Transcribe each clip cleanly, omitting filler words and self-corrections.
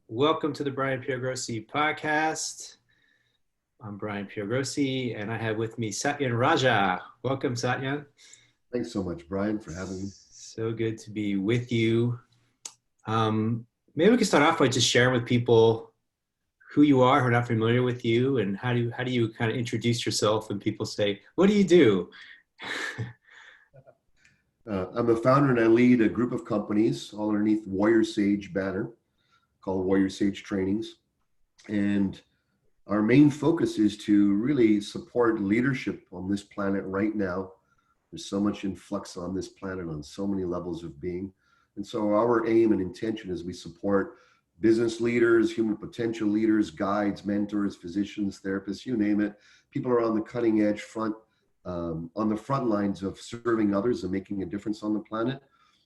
Welcome to the Brian Piergrossi podcast. I'm Brian Piergrossi, and I have with me Satyen Raja. Welcome, Satyen. Thanks so much, Brian, for having me. So good to be with you. Maybe we can start off by just sharing with people who you are, who are not familiar with you, and how do you kind of introduce yourself when people say, "What do you do?" I'm a founder and I lead a group of companies all underneath WarriorSage banner called WarriorSage Trainings. And our main focus is to really support leadership on this planet right now. There's so much influx on this planet on so many levels of being. And so our aim and intention is we support business leaders, human potential leaders, guides, mentors, physicians, therapists, you name it. People are on the cutting edge on the front lines of serving others and making a difference on the planet.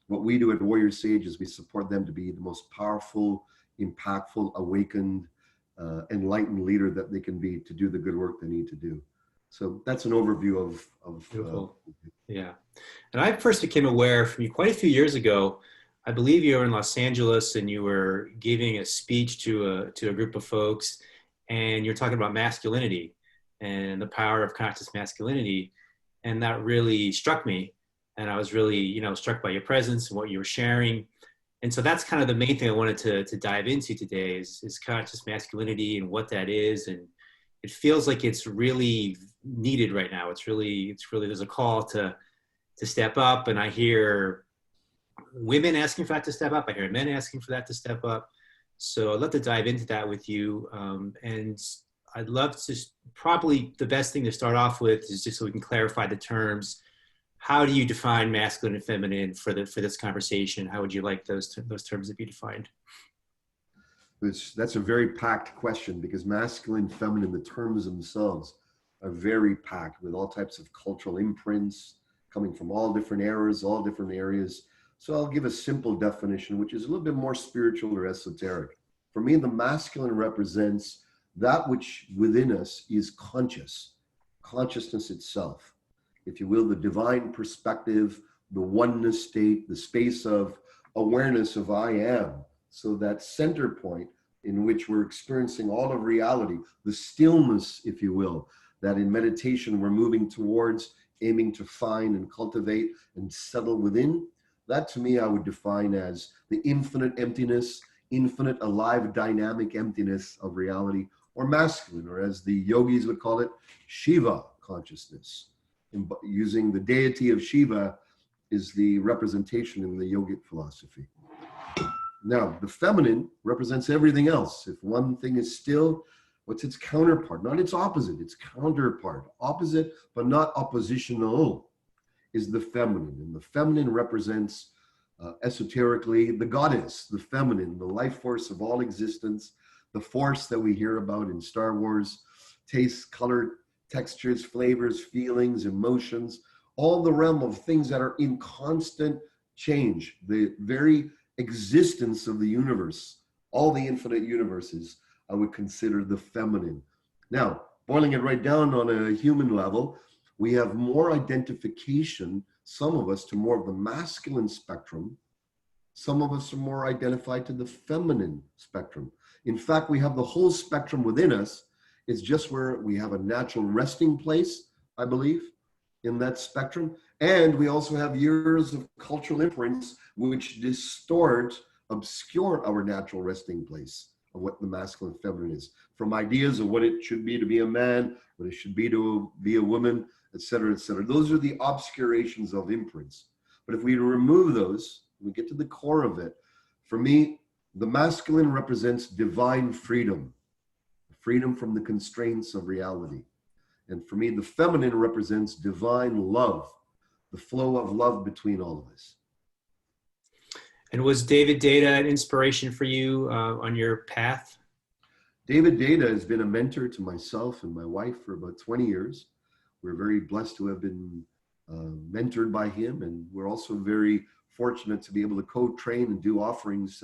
What we do at WarriorSage is we support them to be the most powerful, impactful, awakened, enlightened leader that they can be to do the good work they need to do. So that's an overview of Yeah. And I first became aware from you quite a few years ago. I believe you were in Los Angeles and you were giving a speech to a group of folks, and you're talking about masculinity and the power of conscious masculinity. And that really struck me. And I was really, struck by your presence and what you were sharing. And so that's kind of the main thing I wanted to dive into today is conscious masculinity and what that is. And it feels like it's really needed right now. It's really, there's a call to step up. And I hear women asking for that to step up. I hear men asking for that to step up. So I'd love to dive into that with you. And I'd love to, probably the best thing to start off with is just so we can clarify the terms. How do you define masculine and feminine for this conversation? How would you like those terms to be defined? That's a very packed question because masculine, feminine, the terms themselves are very packed with all types of cultural imprints coming from all different eras, all different areas. So I'll give a simple definition, which is a little bit more spiritual or esoteric. For me, the masculine represents that which within us is consciousness itself, if you will, the divine perspective, the oneness state, the space of awareness of I am. So that center point in which we're experiencing all of reality, the stillness, if you will, that in meditation we're moving towards, aiming to find and cultivate and settle within, that to me I would define as the infinite emptiness, infinite alive dynamic emptiness of reality, or masculine, or as the yogis would call it, Shiva Consciousness. And using the deity of Shiva is the representation in the yogic philosophy. Now, the feminine represents everything else. If one thing is still, what's its counterpart? Not its opposite, its counterpart. Opposite, but not oppositional, is the feminine. And the feminine represents esoterically the goddess, the feminine, the life force of all existence, the force that we hear about in Star Wars, tastes, color, textures, flavors, feelings, emotions, all the realm of things that are in constant change, the very existence of the universe, all the infinite universes, I would consider the feminine. Now, boiling it right down on a human level, we have more identification, some of us, to more of the masculine spectrum. Some of us are more identified to the feminine spectrum. In fact, we have the whole spectrum within us. It's just where we have a natural resting place, I believe, in that spectrum. And we also have years of cultural imprints which distort, obscure our natural resting place of what the masculine and feminine is. From ideas of what it should be to be a man, what it should be to be a woman, et cetera, et cetera. Those are the obscurations of imprints. But if we remove those, we get to the core of it. For me, the masculine represents divine freedom, freedom from the constraints of reality. And for me, the feminine represents divine love, the flow of love between all of us. And was David Data an inspiration for you on your path? David Data has been a mentor to myself and my wife for about 20 years. We're very blessed to have been mentored by him, and we're also very fortunate to be able to co-train and do offerings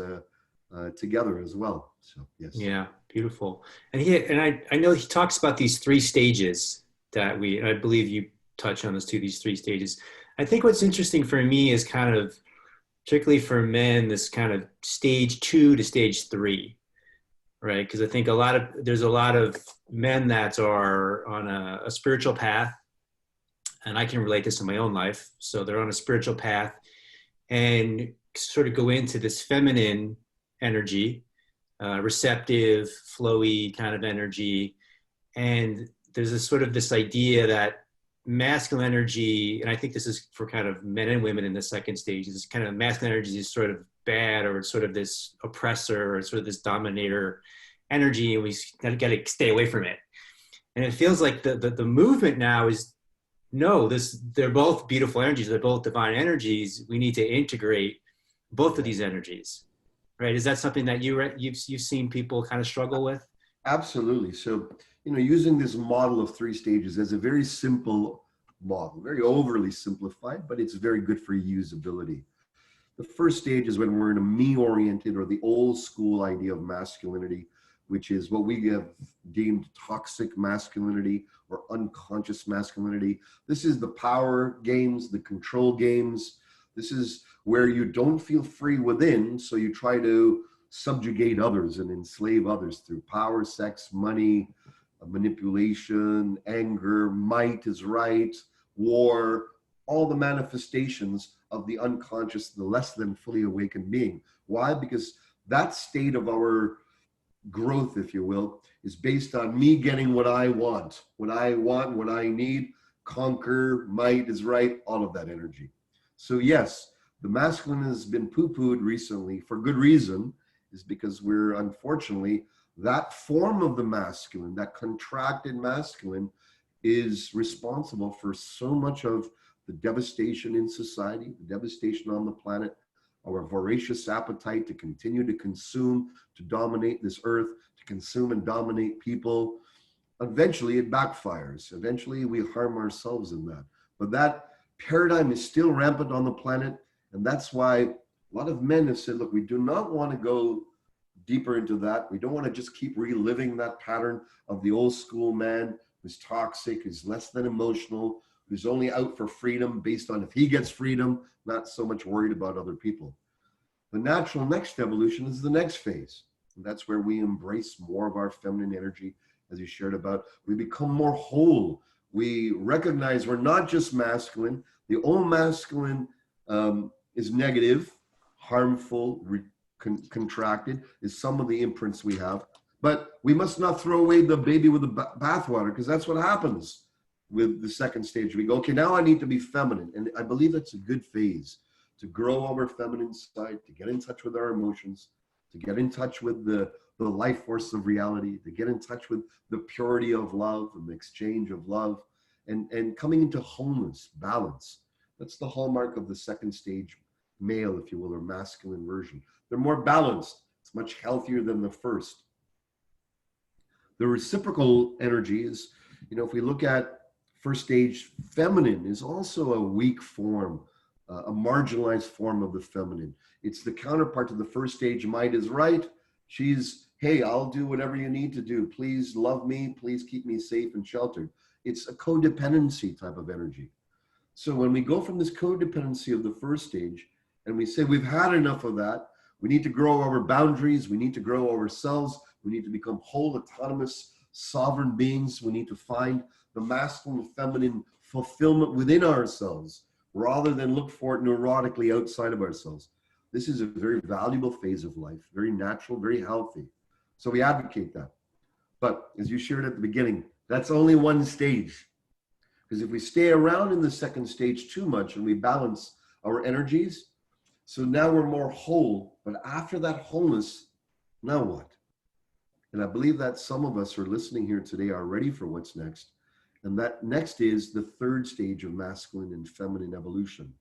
together as well. So yes. Yeah, beautiful. And I know he talks about these three stages that I believe you touch on these three stages. I think what's interesting for me is kind of, particularly for men, this kind of stage 2 to stage 3. right? Because I think there's a lot of men that are on a spiritual path, and I can relate this in my own life. So they're on a spiritual path and sort of go into this feminine energy, receptive, flowy kind of energy. And there's this sort of this idea that masculine energy, and I think this is for kind of men and women in the second stage, is kind of masculine energy is sort of bad, or sort of this oppressor, or sort of this dominator energy, and we got to stay away from it. And it feels like the movement now is, no, they're both beautiful energies, they're both divine energies. We need to integrate both of these energies, right? Is that something that you've seen people kind of struggle with? Absolutely. So, using this model of 3 stages as a very simple model, very overly simplified, but it's very good for usability. The first stage is when we're in a me-oriented, or the old school idea of masculinity, which is what we have deemed toxic masculinity or unconscious masculinity. This is the power games, the control games. This is where you don't feel free within, so you try to subjugate others and enslave others through power, sex, money, manipulation, anger, might is right, war, all the manifestations of the unconscious, the less than fully awakened being. Why? Because that state of our growth, if you will, is based on me getting what I want, what I need, conquer, might is right, all of that energy. So yes, the masculine has been poo-pooed recently for good reason, is because we're unfortunately, that form of the masculine, that contracted masculine, is responsible for so much of the devastation in society, the devastation on the planet, our voracious appetite to continue to consume, to dominate this earth, to consume and dominate people. Eventually it backfires. Eventually we harm ourselves in that. But that paradigm is still rampant on the planet. And that's why a lot of men have said, look, we do not want to go deeper into that. We don't want to just keep reliving that pattern of the old school man who's toxic, who's less than emotional, who's only out for freedom based on if he gets freedom, not so much worried about other people. The natural next evolution is the next phase. And that's where we embrace more of our feminine energy, as you shared about. We become more whole. We recognize we're not just masculine. The old masculine is negative, harmful, contracted, is some of the imprints we have. But we must not throw away the baby with the bathwater, because that's what happens with the second stage. We go, okay, now I need to be feminine. And I believe that's a good phase to grow our feminine side, to get in touch with our emotions, to get in touch with the life force of reality, to get in touch with the purity of love and the exchange of love, and coming into wholeness, balance. That's the hallmark of the second stage male, if you will, or masculine version. They're more balanced. It's much healthier than the first. The reciprocal energy is, if we look at first stage, feminine is also a weak form, a marginalized form of the feminine. It's the counterpart to the first stage, might is right. She's, hey, I'll do whatever you need to do. Please love me. Please keep me safe and sheltered. It's a codependency type of energy. So when we go from this codependency of the first stage and we say we've had enough of that, we need to grow our boundaries, we need to grow ourselves, we need to become whole, autonomous, sovereign beings. We need to find the masculine and feminine fulfillment within ourselves rather than look for it neurotically outside of ourselves. This is a very valuable phase of life, very natural, very healthy. So we advocate that. But as you shared at the beginning, that's only one stage. Because if we stay around in the second stage too much and we balance our energies, so now we're more whole, but after that wholeness, now what? And I believe that some of us who are listening here today are ready for what's next. And that next is the third stage of masculine and feminine evolution.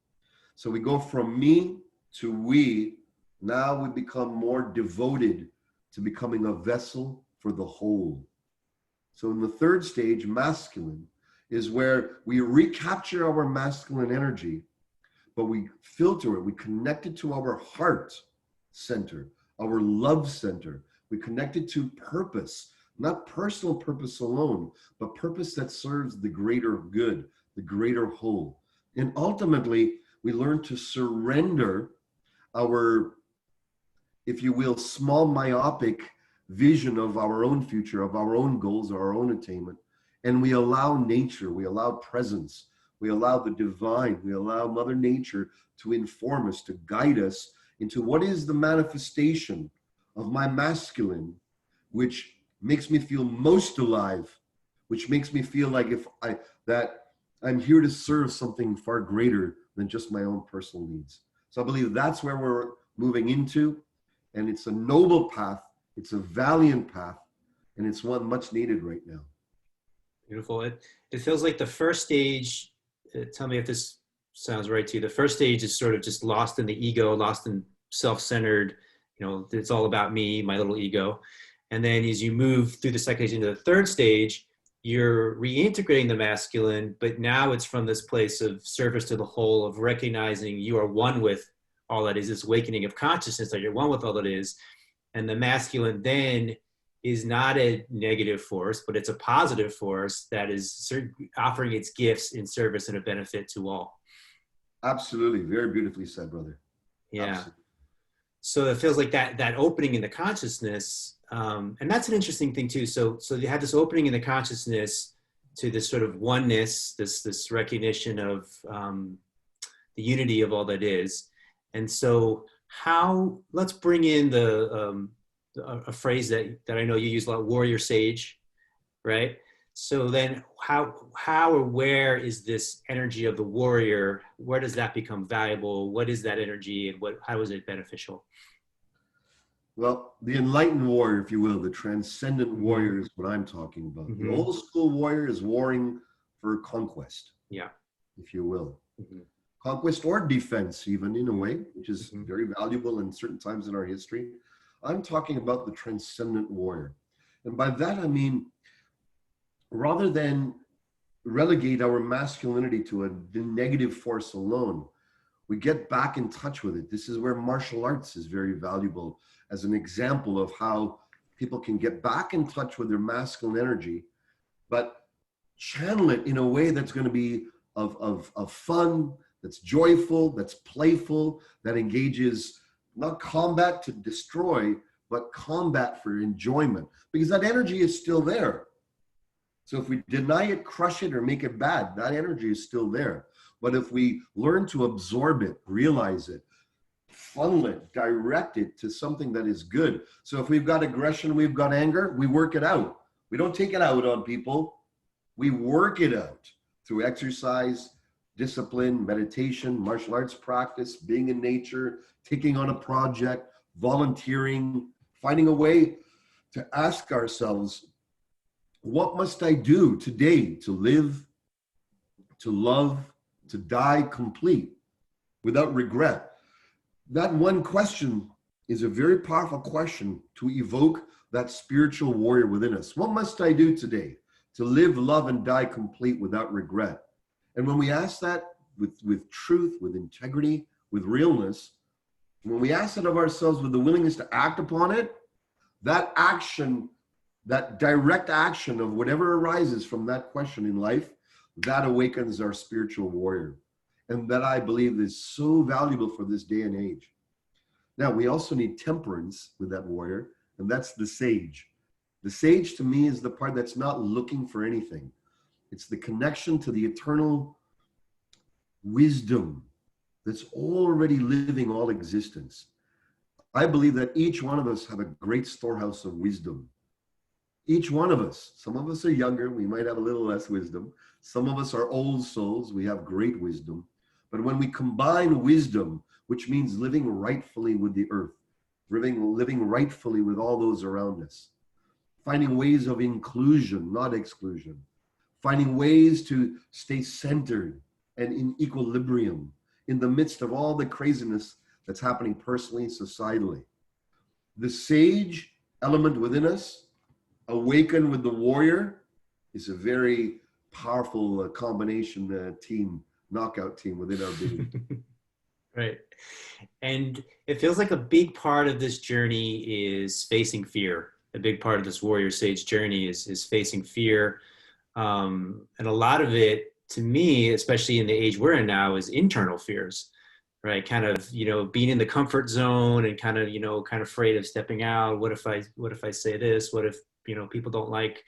So we go from me to we. Now we become more devoted to becoming a vessel for the whole. So in the third stage, masculine, is where we recapture our masculine energy, but we filter it, we connect it to our heart center, our love center. We connect it to purpose, not personal purpose alone, but purpose that serves the greater good, the greater whole. And ultimately, we learn to surrender our, if you will, small myopic vision of our own future, of our own goals, or our own attainment. And we allow nature, we allow presence, we allow the divine, we allow Mother Nature to inform us, to guide us into what is the manifestation of my masculine, which makes me feel most alive, which makes me feel like that I'm here to serve something far greater than just my own personal needs. So I believe that's where we're moving into, and it's a noble path, it's a valiant path, and it's one much needed right now. Beautiful. It feels like the first stage, tell me if this sounds right to you, the first stage is sort of just lost in the ego, lost in self-centered, it's all about me, my little ego. And then as you move through the second stage into the third stage, you're reintegrating the masculine, but now it's from this place of service to the whole, of recognizing you are one with all that is, this awakening of consciousness, that you're one with all that is. And the masculine then is not a negative force, but it's a positive force that is offering its gifts in service and a benefit to all. Absolutely. Very beautifully said, brother. Yeah. Absolutely. So it feels like that opening in the consciousness, and that's an interesting thing too. So you have this opening in the consciousness to this sort of oneness, this recognition of the unity of all that is. And so let's bring in a phrase that I know you use a lot, WarriorSage, right? So then how or where is this energy of the warrior? Where does that become valuable? What is that energy, and how is it beneficial? Well, the enlightened warrior, if you will, the transcendent warrior is what I'm talking about. Mm-hmm. The old school warrior is warring for conquest, yeah, if you will. Mm-hmm. Conquest or defense, even in a way, which is Mm-hmm. very valuable in certain times in our history. I'm talking about the transcendent warrior. And by that, I mean, rather than relegate our masculinity to a negative force alone, we get back in touch with it. This is where martial arts is very valuable as an example of how people can get back in touch with their masculine energy, but channel it in a way that's going to be of fun, that's joyful, that's playful, that engages not combat to destroy, but combat for enjoyment, because that energy is still there. So if we deny it, crush it, or make it bad, that energy is still there. But if we learn to absorb it, realize it, funnel it, direct it to something that is good. So if we've got aggression, we've got anger, we work it out. We don't take it out on people. We work it out through exercise, discipline, meditation, martial arts practice, being in nature, taking on a project, volunteering, finding a way to ask ourselves, what must I do today to live, to love, to die complete without regret? That one question is a very powerful question to evoke that spiritual warrior within us. What must I do today to live, love, and die complete without regret? And when we ask that with truth, with integrity, with realness, when we ask it of ourselves with the willingness to act upon it, that action, that direct action of whatever arises from that question in life, that awakens our spiritual warrior. And that, I believe, is so valuable for this day and age. Now, we also need temperance with that warrior, and that's the sage. The sage, to me, is the part that's not looking for anything. It's the connection to the eternal wisdom that's already living all existence. I believe that each one of us have a great storehouse of wisdom. Each one of us. Some of us are younger, we might have a little less wisdom. Some of us are old souls, we have great wisdom. But when we combine wisdom, which means living rightfully with the earth, living rightfully with all those around us, finding ways of inclusion, not exclusion, finding ways to stay centered and in equilibrium in the midst of all the craziness that's happening personally, societally. The sage element within us, awaken with the warrior, is a very powerful combination knockout team within our being. Right. And it feels like a big part of this journey is facing fear. A big part of this WarriorSage journey is facing fear. And a lot of it, to me, especially in the age we're in now, is internal fears. right? Kind of, being in the comfort zone and kind of, kind of afraid of stepping out. What if I say this? What if, people don't like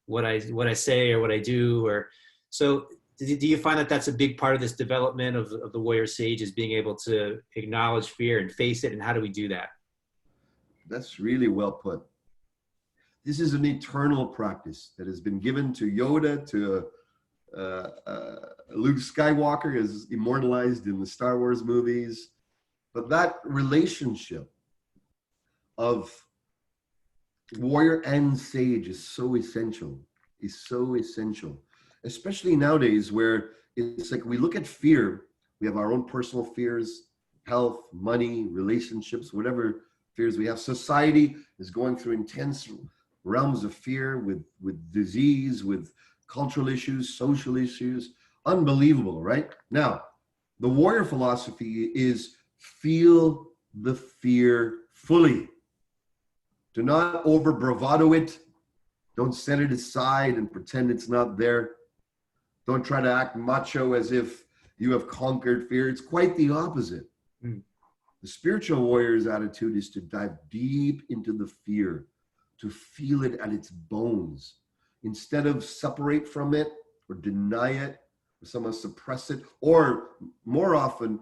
what I say or what I do? Or so do you find that that's a big part of this development of the warrior sage, is being able to acknowledge fear and face it? And how do we do that? That's really well put. This is an eternal practice that has been given to Yoda, to Luke Skywalker, is immortalized in the Star Wars movies. But that relationship of warrior and sage is so essential, especially nowadays where it's like we look at fear, we have our own personal fears, health, money, relationships, whatever fears we have. Society is going through intense realms of fear with disease, with cultural issues, social issues. Unbelievable, right? Now, the warrior philosophy is feel the fear fully. Do not over bravado it. Don't set it aside and pretend it's not there. Don't try to act macho as if you have conquered fear. It's quite the opposite. Mm. The spiritual warrior's attitude is to dive deep into the fear, to feel it at its bones, instead of separate from it or deny it or somehow suppress it, or more often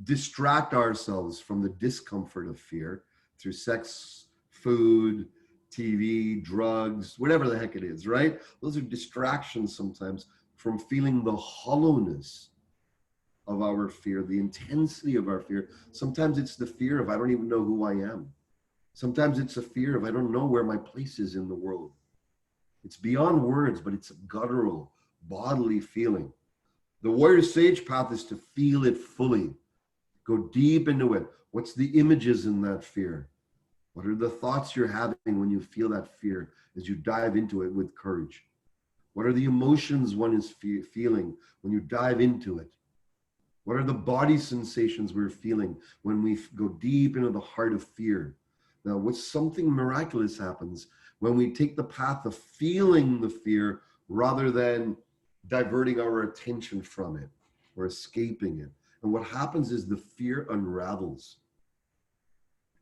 distract ourselves from the discomfort of fear through sex, food, TV, drugs, whatever the heck it is, right? Those are distractions sometimes from feeling the hollowness of our fear, the intensity of our fear. Sometimes it's the fear of I don't even know who I am. Sometimes it's a fear of I don't know where my place is in the world. It's beyond words, but it's a guttural, bodily feeling. The warrior sage path is to feel it fully. Go deep into it. What's the images in that fear? What are the thoughts you're having when you feel that fear as you dive into it with courage? What are the emotions one is feeling when you dive into it? What are the body sensations we're feeling when we go deep into the heart of fear? Now, what's something miraculous happens when we take the path of feeling the fear rather than diverting our attention from it or escaping it. And what happens is the fear unravels.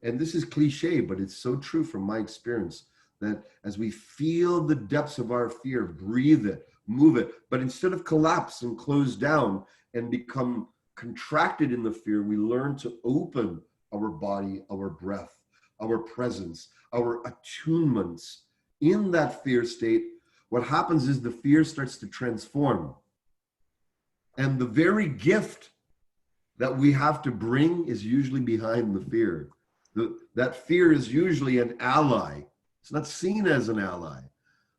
And this is cliche, but it's so true from my experience, that as we feel the depths of our fear, breathe it, move it, but instead of collapse and close down and become contracted in the fear, we learn to open our body, our breath, our presence, our attunements in that fear state. What happens is the fear starts to transform. And the very gift that we have to bring is usually behind the fear. That fear is usually an ally. It's not seen as an ally.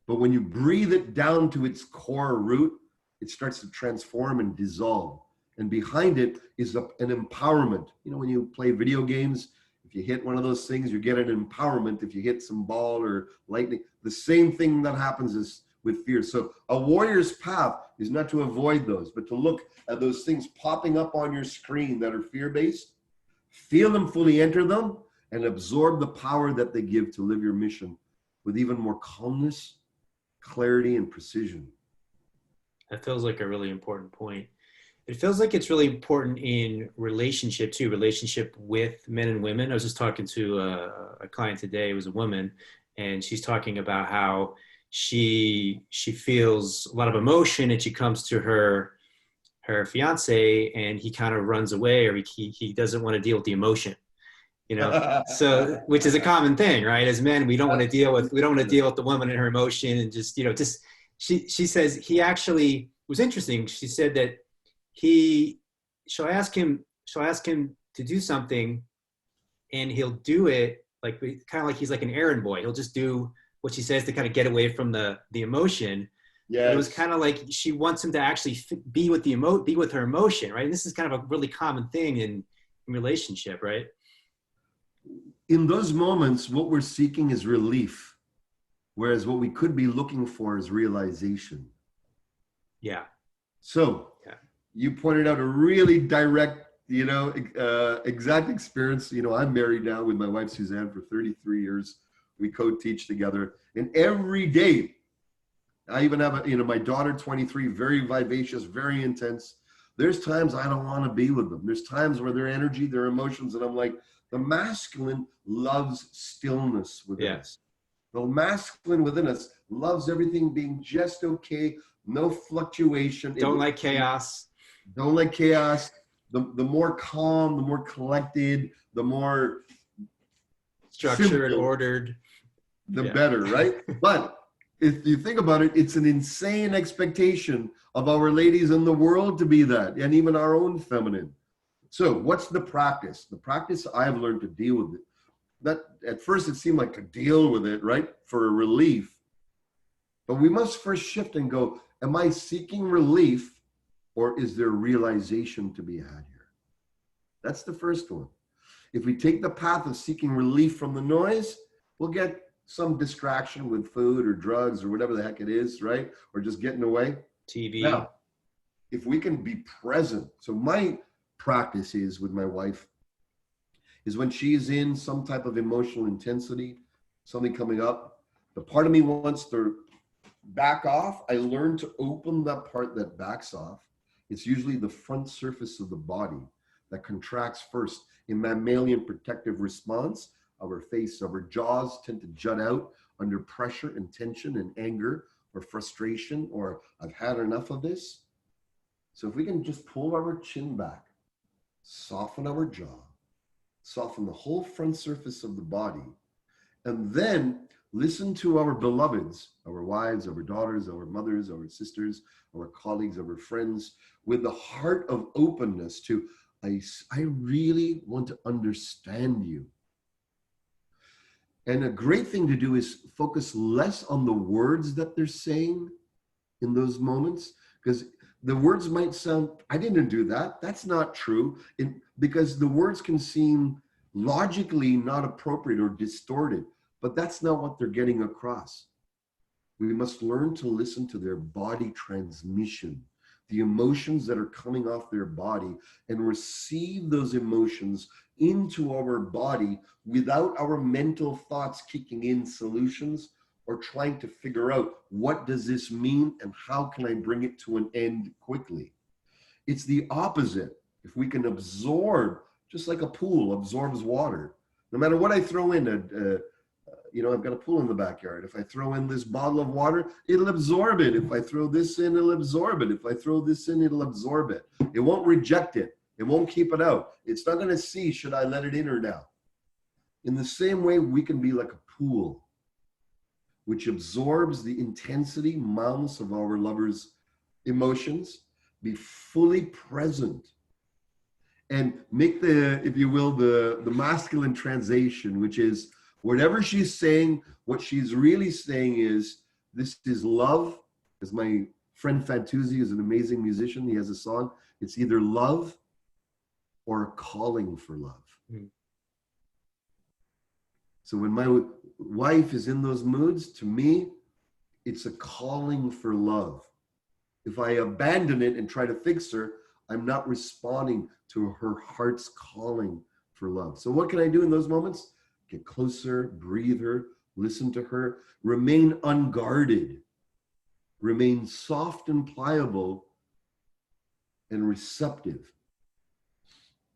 But when you breathe it down to its core root, it starts to transform and dissolve. And behind it is an empowerment. You know, when you play video games, if you hit one of those things, you get an empowerment. If you hit some ball or lightning, the same thing that happens is with fear. So a warrior's path is not to avoid those, but to look at those things popping up on your screen that are fear-based, feel them fully, enter them, and absorb the power that they give to live your mission with even more calmness, clarity, and precision. That feels like a really important point. It feels like it's really important in relationship too, relationship with men and women. I was just talking to a client today, it was a woman, and she's talking about how she feels a lot of emotion, and she comes to her fiance and he kind of runs away, or he doesn't want to deal with the emotion, so, which is a common thing, right? As men, we don't want to deal with the woman and her emotion, and just she says he actually was interesting. She said that she'll ask him to do something, and he'll do it like kind of like he's like an errand boy. He'll just do what she says to kind of get away from the emotion. Yes. But it was kind of like she wants him to actually be with her emotion, right? And this is kind of a really common thing in relationship, right? In those moments, what we're seeking is relief, whereas what we could be looking for is realization. Yeah. So you pointed out a really direct, exact experience. I'm married now with my wife, Suzanne, for 33 years. We co-teach together. And every day, I even have my daughter, 23, very vivacious, very intense. There's times I don't want to be with them. There's times where their energy, their emotions, and I'm like, the masculine loves stillness within Yeah. us. The masculine within us loves everything being just okay, no fluctuation. Don't like chaos. Don't like chaos. The more calm, the more collected, the more Structured, simple, ordered. the Yeah. better, right? But if you think about it, it's an insane expectation of our ladies in the world to be that, and even our own feminine. So what's the practice? The practice I've learned to deal with it. That at first it seemed like to deal with it, right? For relief. But we must first shift and go, am I seeking relief or is there realization to be had here? That's the first one. If we take the path of seeking relief from the noise, we'll get some distraction with food or drugs or whatever the heck it is, right? Or just getting away. TV. Now, if we can be present. So my practice is with my wife is when she's in some type of emotional intensity, something coming up, the part of me wants to back off. I learn to open that part that backs off. It's usually the front surface of the body that contracts first. In mammalian protective response, our face, our jaws tend to jut out under pressure and tension and anger or frustration or I've had enough of this. So if we can just pull our chin back, soften our jaw, soften the whole front surface of the body, and then listen to our beloveds, our wives, our daughters, our mothers, our sisters, our colleagues, our friends, with the heart of openness to, I really want to understand you. And a great thing to do is focus less on the words that they're saying in those moments, because the words might sound, I didn't do that. That's not true. Because the words can seem logically not appropriate or distorted, but that's not what they're getting across. We must learn to listen to their body transmission, the emotions that are coming off their body, and receive those emotions into our body without our mental thoughts kicking in solutions or trying to figure out what does this mean and how can I bring it to an end quickly. It's the opposite. If we can absorb, just like a pool absorbs water, no matter what I throw in, I've got a pool in the backyard. If I throw in this bottle of water, it'll absorb it. If I throw this in, it'll absorb it. If I throw this in, it'll absorb it. It won't reject it. It won't keep it out. It's not going to see, should I let it in or now? In the same way, we can be like a pool, which absorbs the intensity, malice of our lovers' emotions, be fully present, and make if you will, the masculine translation, which is whatever she's saying, what she's really saying is, this is love. As my friend Fantuzzi is an amazing musician, he has a song, it's either love or a calling for love. Mm. So when my wife is in those moods, to me, it's a calling for love. If I abandon it and try to fix her, I'm not responding to her heart's calling for love. So what can I do in those moments? Get closer, breathe her, listen to her, remain unguarded, remain soft and pliable and receptive.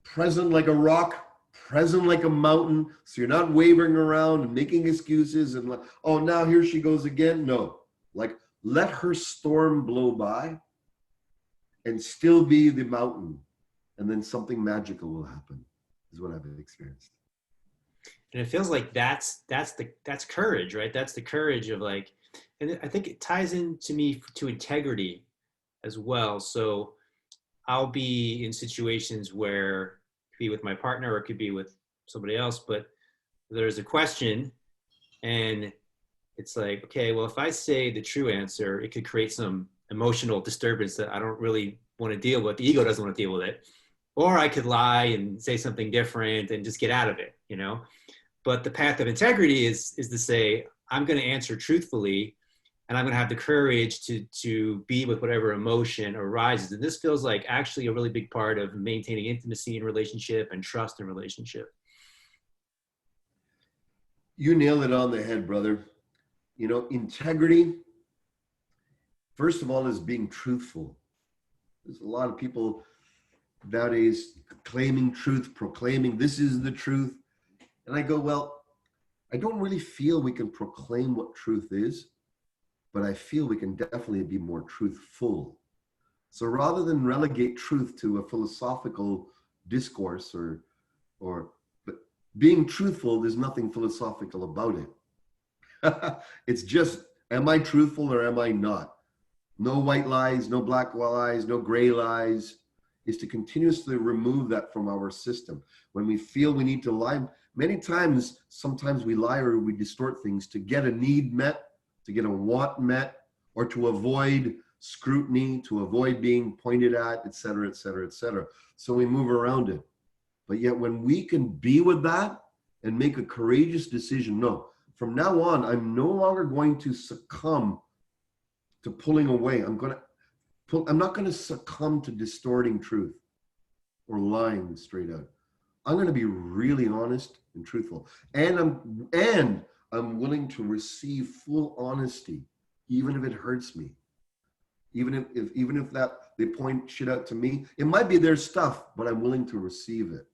Present like a rock, present like a mountain, so you're not wavering around and making excuses and like, oh, now here she goes again. No, like let her storm blow by and still be the mountain, and then something magical will happen, is what I've experienced. And it feels like that's courage, right? That's the courage of like, and I think it ties in to me to integrity as well. So I'll be in situations where it could be with my partner or it could be with somebody else, but there's a question and it's like, okay, well, if I say the true answer, it could create some emotional disturbance that I don't really want to deal with. The ego doesn't want to deal with it. Or I could lie and say something different and just get out of it, you know? But the path of integrity is to say, I'm going to answer truthfully, and I'm going to have the courage to be with whatever emotion arises. And this feels like actually a really big part of maintaining intimacy in relationship and trust in relationship. You nailed it on the head, brother. You know, integrity, first of all, is being truthful. There's a lot of people nowadays claiming truth, proclaiming this is the truth. And I go, well, I don't really feel we can proclaim what truth is, but I feel we can definitely be more truthful. So rather than relegate truth to a philosophical discourse but being truthful, there's nothing philosophical about it. It's just, am I truthful or am I not? No white lies, no black lies, no gray lies, is to continuously remove that from our system. When we feel we need to lie, many times, sometimes we lie or we distort things to get a need met, to get a want met, or to avoid scrutiny, to avoid being pointed at, et cetera, et cetera, et cetera. So we move around it. But yet when we can be with that and make a courageous decision, no, from now on, I'm no longer going to succumb to pulling away. I'm not going to succumb to distorting truth or lying straight out. I'm going to be really honest and truthful. And I'm willing to receive full honesty, even if it hurts me. Even if that they point shit out to me, it might be their stuff, but I'm willing to receive it.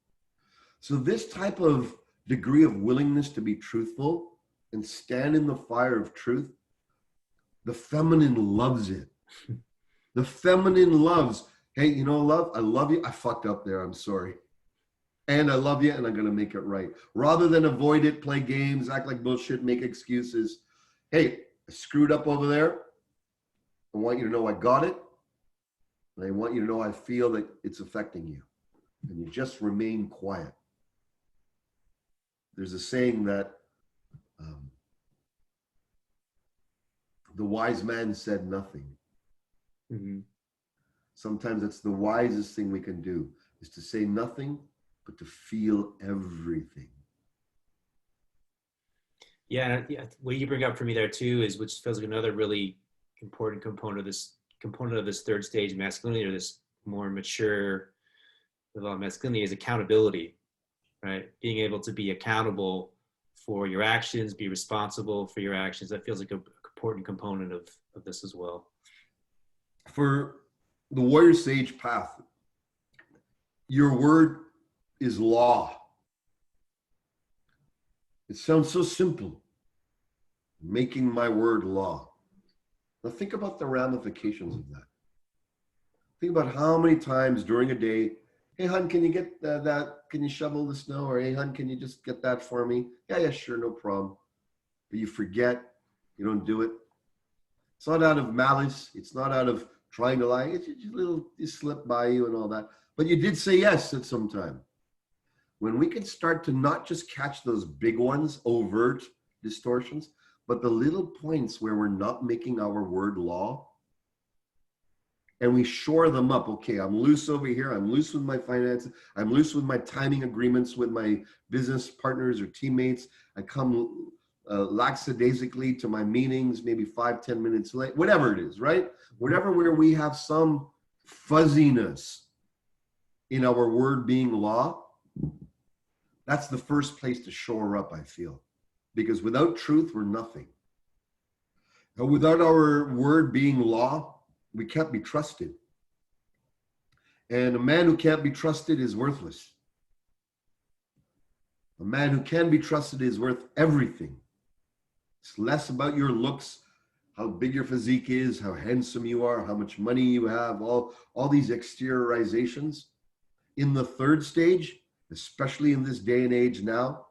So this type of degree of willingness to be truthful and stand in the fire of truth, the feminine loves it. The feminine loves, hey, you know, love, I love you. I fucked up there. I'm sorry. And I love you and I'm going to make it right. Rather than avoid it, play games, act like bullshit, make excuses. Hey, I screwed up over there. I want you to know I got it. And I want you to know I feel that it's affecting you. And you just remain quiet. There's a saying that the wise man said nothing. Mm-hmm. Sometimes it's the wisest thing we can do is to say nothing, but to feel everything. Yeah, what you bring up for me there too is, which feels like another really important component of this third stage masculinity, or this more mature developed masculinity, is accountability, right? Being able to be accountable for your actions, be responsible for your actions. That feels like an important component of this as well. For the WarriorSage path, your word is law. It sounds so simple, making my word law. Now think about the ramifications of that. Think about how many times during a day, hey, hun, can you get that? Can you shovel the snow? Or hey, hun, can you just get that for me? Yeah, sure, no problem. But you forget, you don't do it. It's not out of malice. It's not out of trying to lie. It's just a little, you slip by you and all that. But you did say yes at some time. When we can start to not just catch those big ones, overt distortions, but the little points where we're not making our word law, and we shore them up. Okay, I'm loose over here. I'm loose with my finances. I'm loose with my timing agreements with my business partners or teammates. I come lackadaisically to my meetings, maybe 5-10 minutes late, whatever it is, right? Whatever, where we have some fuzziness in our word being law, that's the first place to shore up, I feel. Because without truth, we're nothing. And without our word being law, we can't be trusted. And a man who can't be trusted is worthless. A man who can be trusted is worth everything. It's less about your looks, how big your physique is, how handsome you are, how much money you have, all these exteriorizations. In the third stage, especially in this day and age now,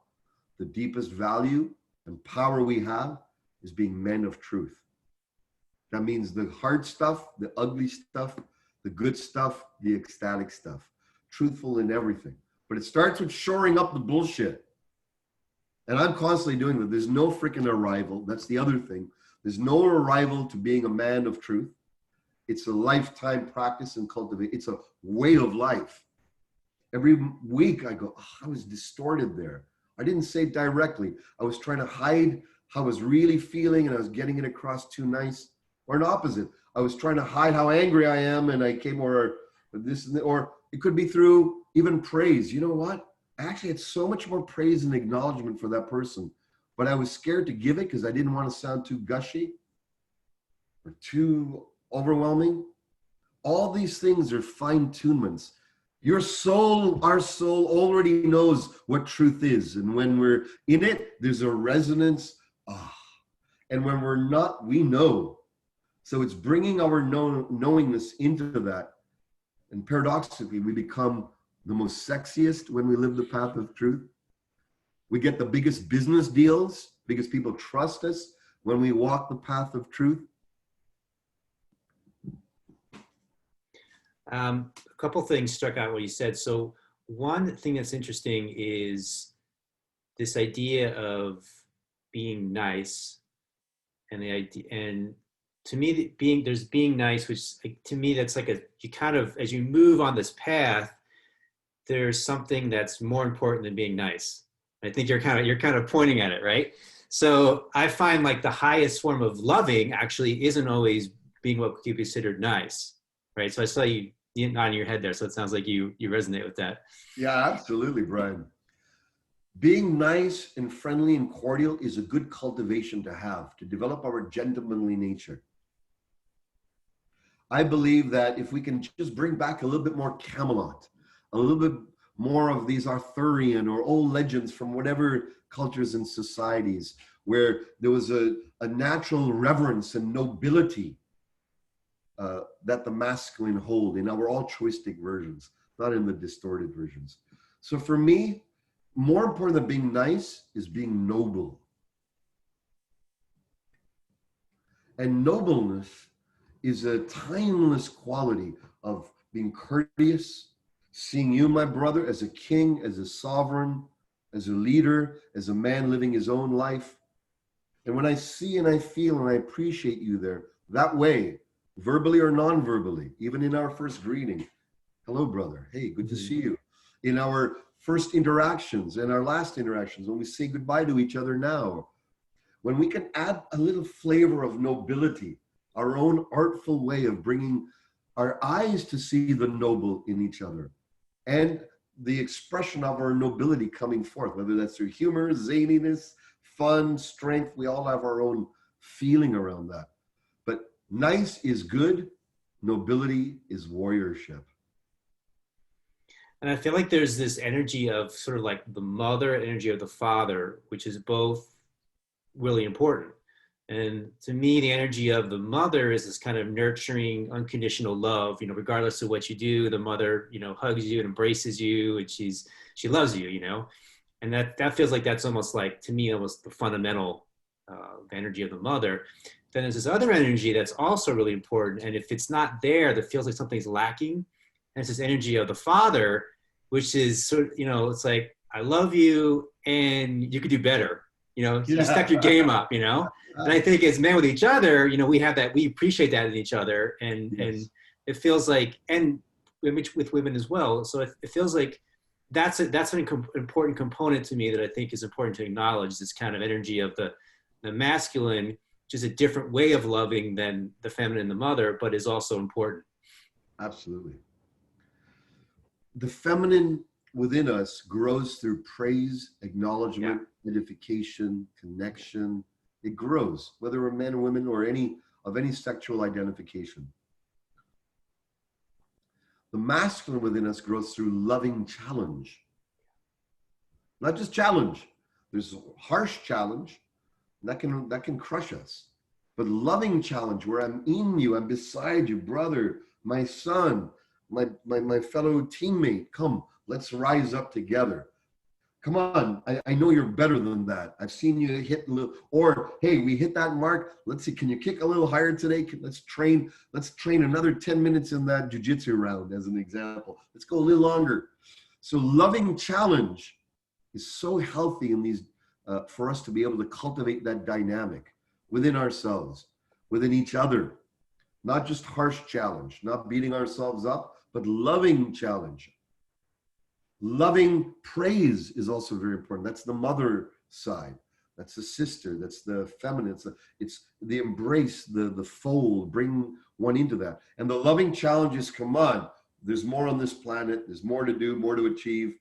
the deepest value and power we have is being men of truth. That means the hard stuff, the ugly stuff, the good stuff, the ecstatic stuff. Truthful in everything. But it starts with shoring up the bullshit. And I'm constantly doing that. There's no freaking arrival. That's the other thing. There's no arrival to being a man of truth. It's a lifetime practice and cultivate. It's a way of life. Every week I go, oh, I was distorted there. I didn't say it directly. I was trying to hide how I was really feeling and I was getting it across too nice. Or an opposite. I was trying to hide how angry I am and I came, or this, or it could be through even praise. You know what? I actually had so much more praise and acknowledgement for that person, but I was scared to give it because I didn't want to sound too gushy or too overwhelming. All these things are fine-tunements. Your soul, our soul already knows what truth is. And when we're in it, there's a resonance. Ah. And when we're not, we know. So it's bringing our knowingness into that. And paradoxically, we become the most sexiest when we live the path of truth. We get the biggest business deals because people trust us when we walk the path of truth. A couple things struck out what you said. So one thing that's interesting is this idea of being nice, and the idea, and to me, being nice, which to me that's like you kind of, as you move on this path, there's something that's more important than being nice. I think you're kind of pointing at it, right? So I find like the highest form of loving actually isn't always being what you considered nice, right? So I saw you nodding your head there, so it sounds like you resonate with that. Yeah, absolutely, Brian. Being nice and friendly and cordial is a good cultivation to have, to develop our gentlemanly nature. I believe that if we can just bring back a little bit more Camelot, a little bit more of these Arthurian or old legends from whatever cultures and societies, where there was a natural reverence and nobility that the masculine hold in our altruistic versions, not in the distorted versions. So for me, more important than being nice is being noble. And nobleness is a timeless quality of being courteous, seeing you, my brother, as a king, as a sovereign, as a leader, as a man living his own life. And when I see and I feel and I appreciate you there, that way, verbally or non-verbally, even in our first greeting, hello, brother, hey, good to see you. In our first interactions and our last interactions, when we say goodbye to each other now, when we can add a little flavor of nobility, our own artful way of bringing our eyes to see the noble in each other and the expression of our nobility coming forth, whether that's through humor, zaniness, fun, strength, we all have our own feeling around that. But nice is good, nobility is warriorship. And I feel like there's this energy of sort of like the mother, energy of the father, which is both really important. And to me, the energy of the mother is this kind of nurturing, unconditional love, regardless of what you do, the mother, hugs you and embraces you, and she loves you, and that feels like that's almost like, to me, almost the fundamental energy of the mother. Then there's this other energy that's also really important. And if it's not there, that feels like something's lacking. And it's this energy of the father, which is sort of, it's like, I love you and you could do better. You step your game up, And I think as men with each other, we have that, we appreciate that in each other. And it feels like, and with women as well. So it feels like that's an important component to me that I think is important to acknowledge, this kind of energy of the masculine, which is a different way of loving than the feminine, the mother, but is also important. Absolutely. The feminine within us grows through praise, acknowledgement, edification, connection. It grows, whether we're men or women or any sexual identification. The masculine within us grows through loving challenge. Not just challenge. There's harsh challenge that can crush us. But loving challenge, where I'm in you, I'm beside you, brother, my son, my fellow teammate, come, let's rise up together. Come on, I know you're better than that. I've seen you hit a little, or hey, we hit that mark. Let's see, can you kick a little higher today? Let's train another 10 minutes in that jiu-jitsu round as an example. Let's go a little longer. So loving challenge is so healthy in these, for us to be able to cultivate that dynamic within ourselves, within each other. Not just harsh challenge, not beating ourselves up, but loving challenge. Loving praise is also very important. That's the mother side. That's the sister. That's the feminine. It's the embrace, the fold, bring one into that. And the loving challenge is, come on, there's more on this planet. There's more to do, more to achieve,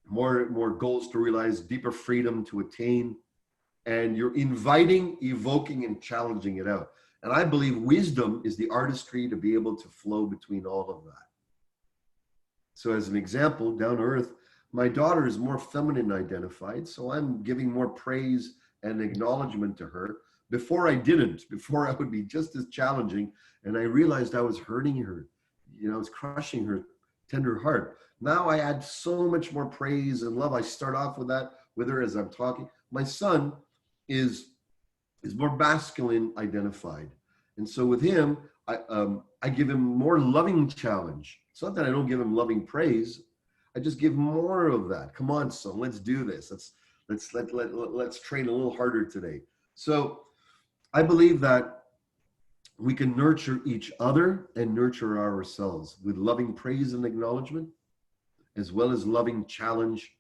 more goals to realize, deeper freedom to attain. And you're inviting, evoking, and challenging it out. And I believe wisdom is the artistry to be able to flow between all of that. So as an example, down to earth, my daughter is more feminine identified, so I'm giving more praise and acknowledgement to her. Before I didn't, before I would be just as challenging, and I realized I was hurting her, I was crushing her tender heart. Now I add so much more praise and love. I start off with that with her as I'm talking. My son is more masculine identified. And so with him, I give him more loving challenge. It's not that I don't give him loving praise. I just give more of that. Come on, son, let's do this. Let's train a little harder today. So I believe that we can nurture each other and nurture ourselves with loving praise and acknowledgement, as well as loving challenge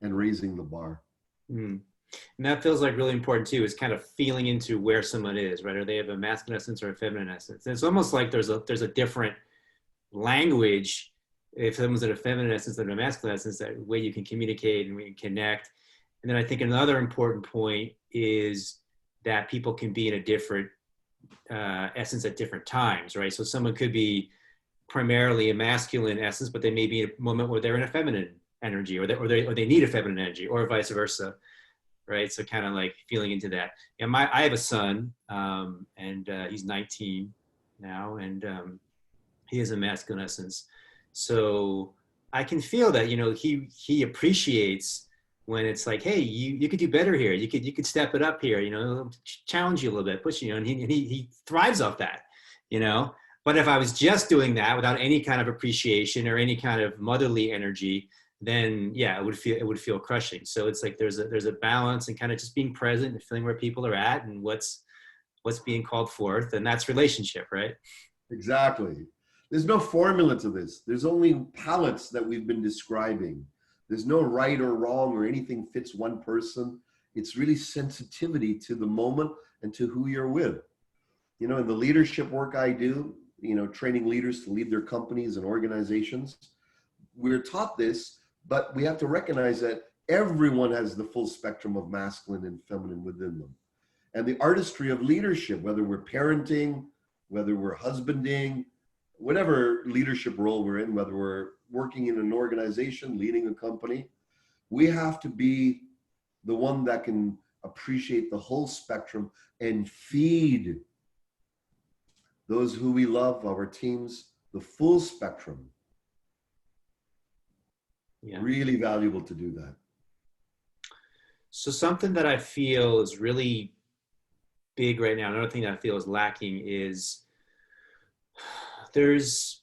and raising the bar. Mm. And that feels like really important too, is kind of feeling into where someone is, right? Or they have a masculine essence or a feminine essence. And it's almost like there's a different language if someone's in a feminine essence than a masculine essence, that way you can communicate and we can connect. And then I think another important point is that people can be in a different essence at different times, right? So someone could be primarily a masculine essence, but they may be in a moment where they're in a feminine energy, or they need a feminine energy, or vice versa. Right, so kind of like feeling into that. Yeah, I have a son, and he's 19 now, and he has a masculine essence. So I can feel that, he appreciates when it's like, hey, you could do better here. You could step it up here. Challenge you a little bit, push you. And he thrives off that. But if I was just doing that without any kind of appreciation or any kind of motherly energy, then yeah, it would feel crushing. So it's like there's a balance and kind of just being present and feeling where people are at and what's being called forth, and that's relationship, right? Exactly. There's no formula to this. There's only palettes that we've been describing. There's no right or wrong or anything fits one person. It's really sensitivity to the moment and to who you're with. In the leadership work I do, training leaders to lead their companies and organizations, we're taught this. But we have to recognize that everyone has the full spectrum of masculine and feminine within them. And the artistry of leadership, whether we're parenting, whether we're husbanding, whatever leadership role we're in, whether we're working in an organization, leading a company, we have to be the one that can appreciate the whole spectrum and feed those who we love, our teams, the full spectrum. Yeah. Really valuable to do that. So something that I feel is really big right now, another thing that I feel is lacking is there's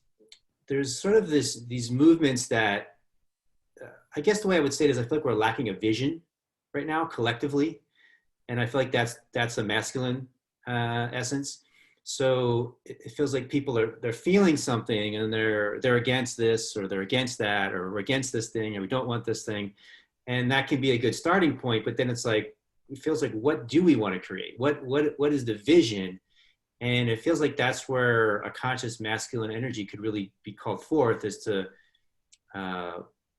sort of these movements that I guess the way I would say it is I feel like we're lacking a vision right now collectively. And I feel like that's a masculine essence. So it feels like people they're feeling something and they're against this or they're against that or we're against this thing and we don't want this thing. And that can be a good starting point, but then it's like, it feels like, what do we want to create? What is the vision? And it feels like that's where a conscious masculine energy could really be called forth, is to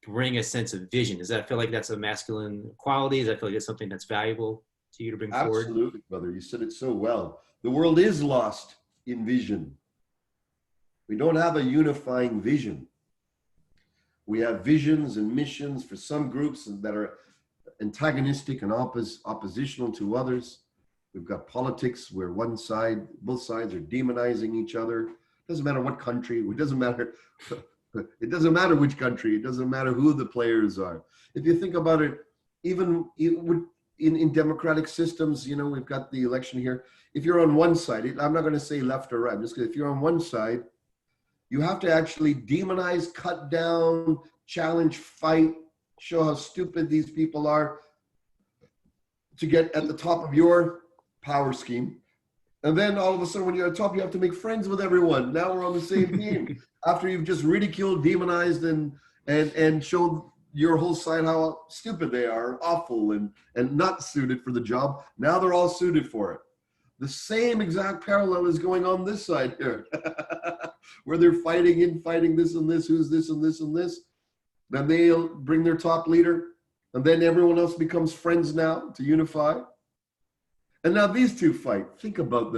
bring a sense of vision. Does that feel like that's a masculine quality? Does that feel like it's something that's valuable to you to bring forward? Absolutely, brother. You said it so well. The world is lost in vision. We don't have a unifying vision. We have visions and missions for some groups that are antagonistic and oppositional to others. We've got politics where both sides are demonizing each other. It doesn't matter what country, it doesn't matter. It doesn't matter which country, it doesn't matter who the players are. If you think about it, even in democratic systems, we've got the election here. If you're on one side, I'm not going to say left or right, if you're on one side, you have to actually demonize, cut down, challenge, fight, show how stupid these people are to get at the top of your power scheme. And then all of a sudden when you're at the top, you have to make friends with everyone. Now we're on the same team. After you've just ridiculed, demonized, and showed your whole side how stupid they are, awful and not suited for the job. Now they're all suited for it. The same exact parallel is going on this side here, where they're fighting this and this, who's this and this and this. Then they'll bring their top leader, and then everyone else becomes friends now to unify. And now these two fight. Think about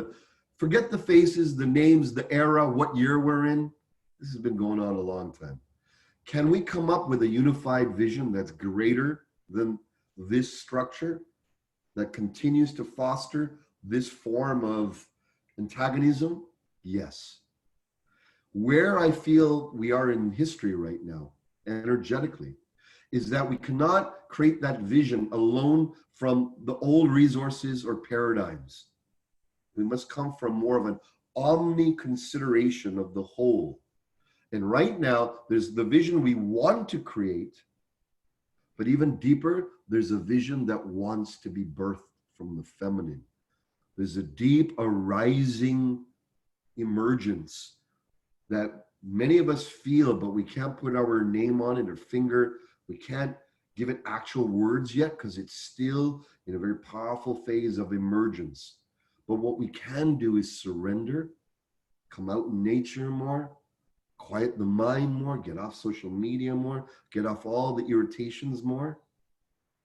Forget the faces, the names, the era, what year we're in. This has been going on a long time. Can we come up with a unified vision that's greater than this structure, that continues to foster this form of antagonism? Yes. Where I feel we are in history right now, energetically, is that we cannot create that vision alone from the old resources or paradigms. We must come from more of an omni consideration of the whole. And right now, there's the vision we want to create, but even deeper, there's a vision that wants to be birthed from the feminine. There's a deep arising emergence that many of us feel, but we can't put our name on it or finger. We can't give it actual words yet because it's still in a very powerful phase of emergence. But what we can do is surrender, come out in nature more, quiet the mind more, get off social media more, get off all the irritations more,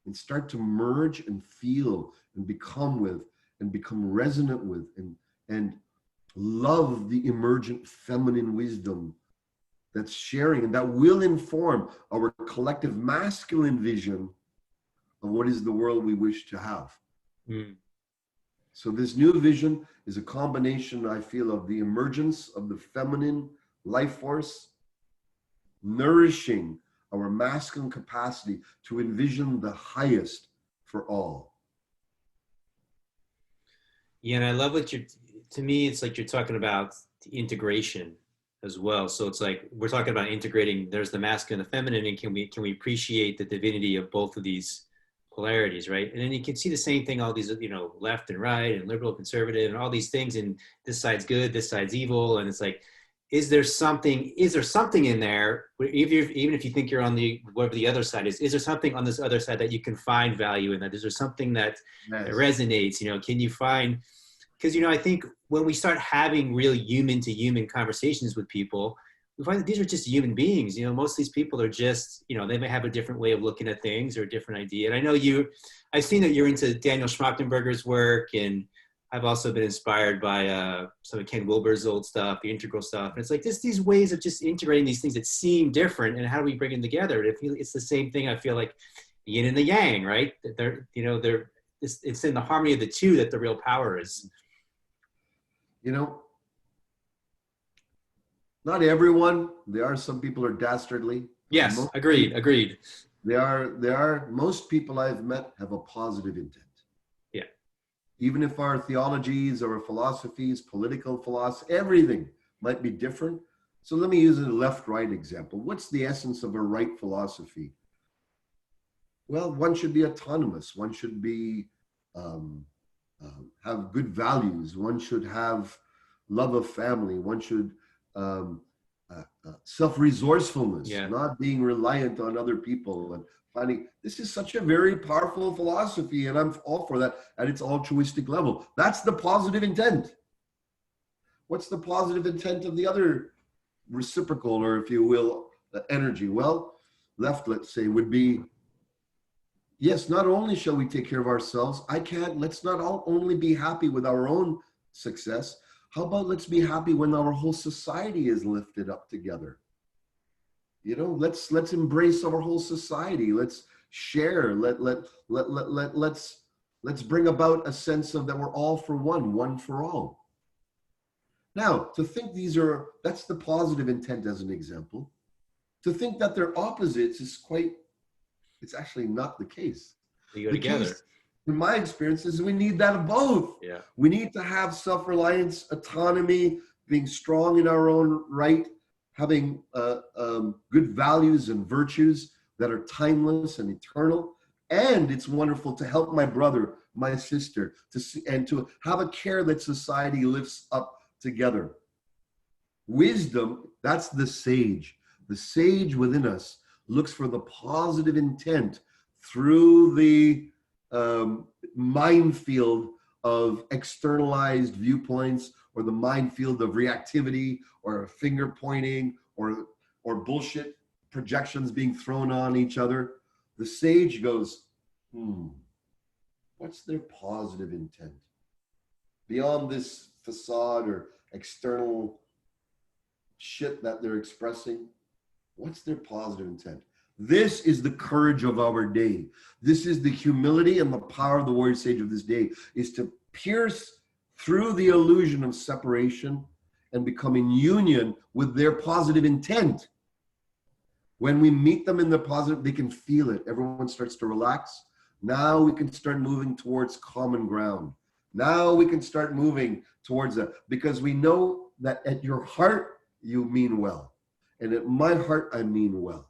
and start to merge and feel and become with and become resonant with and love the emergent feminine wisdom that's sharing and that will inform our collective masculine vision of what is the world we wish to have. Mm. So this new vision is a combination, I feel, of the emergence of the feminine life force, nourishing our masculine capacity to envision the highest for all. Yeah, and I love what to me, it's like you're talking about the integration as well. So it's like we're talking about integrating, there's the masculine and the feminine, and can we appreciate the divinity of both of these polarities, right? And then you can see the same thing, all these, left and right and liberal, conservative, and all these things, and this side's good, this side's evil, and it's like, is there something in there, even if you think you're on the, whatever the other side is there something on this other side that you can find value in? That is there something that, that resonates? Can you find, because I think when we start having really human to human conversations with people, we find that these are just human beings. Most of these people are just, they may have a different way of looking at things or a different idea. And I know I've seen that you're into Daniel Schmachtenberger's work, and I've also been inspired by some of Ken Wilber's old stuff, the integral stuff. And it's like these ways of just integrating these things that seem different, and how do we bring them together? It's the same thing. I feel like yin and the yang, right? It's in the harmony of the two that the real power is. Not everyone. There are some people are dastardly. Yes, agreed. Most people I've met have a positive intent. Yeah. Even if our theologies or philosophies, political philosophy, everything might be different. So let me use a left-right example. What's the essence of a right philosophy? Well, one should be autonomous. One should be have good values. One should have love of family. One should self-resourcefulness, not being reliant on other people, and finding this is such a very powerful philosophy, and I'm all for that at its altruistic level. That's the positive intent. What's the positive intent of the other reciprocal, or if you will, energy? Well, left, let's say, would be, yes, not only shall we take care of ourselves, let's not only be happy with our own success. How about let's be happy when our whole society is lifted up together? Let's embrace our whole society. Let's share. Let's bring about a sense of that we're all for one for all. Now, to think that's the positive intent as an example. To think that they're opposites it's actually not the case. They go together. In my experience, is we need that of both. Yeah. We need to have self-reliance, autonomy, being strong in our own right, having good values and virtues that are timeless and eternal. And it's wonderful to help my brother, my sister, and to have a care that society lifts up together. Wisdom, that's the sage. The sage within us looks for the positive intent through the minefield of externalized viewpoints, or the minefield of reactivity, or finger pointing, or bullshit projections being thrown on each other. The sage goes, what's their positive intent? Beyond this facade or external shit that they're expressing? What's their positive intent? This is the courage of our day. This is the humility and the power of the warrior sage of this day, is to pierce through the illusion of separation and become in union with their positive intent. When we meet them in the positive, they can feel it. Everyone starts to relax. Now we can start moving towards common ground. Now we can start moving towards that, because we know that at your heart, you mean well. And at my heart, I mean well.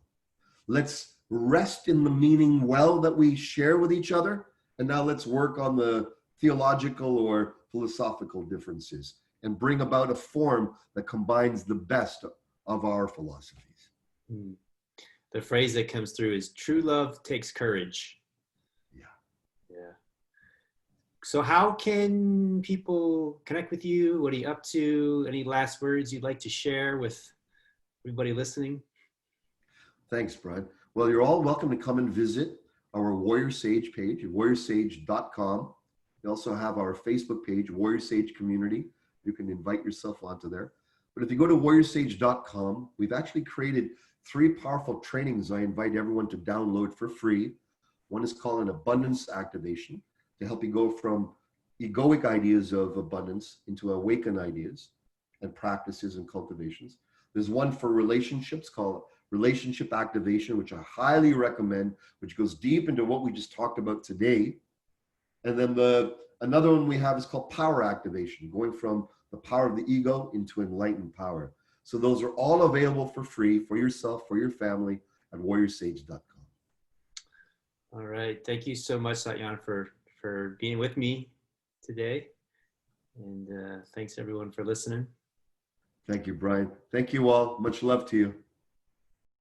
Let's rest in the meaning well that we share with each other. And now let's work on the theological or philosophical differences and bring about a form that combines the best of our philosophies. The phrase that comes through is true love takes courage. Yeah. So how can people connect with you? What are you up to? Any last words you'd like to share with everybody listening? Thanks, Brian. Well, you're all welcome to come and visit our Warrior Sage page at WarriorSage.com. We also have our Facebook page, Warrior Sage Community. You can invite yourself onto there. But if you go to WarriorSage.com, we've actually created 3 powerful trainings I invite everyone to download for free. One is called an abundance activation, to help you go from egoic ideas of abundance into awakened ideas and practices and cultivations. There's one for relationships called relationship activation, which I highly recommend, which goes deep into what we just talked about today. And then another one we have is called power activation, going from the power of the ego into enlightened power. So those are all available for free for yourself, for your family at WarriorSage.com. All right. Thank you so much, Satyen, for being with me today. And thanks everyone for listening. Thank you, Brian. Thank you all. Much love to you.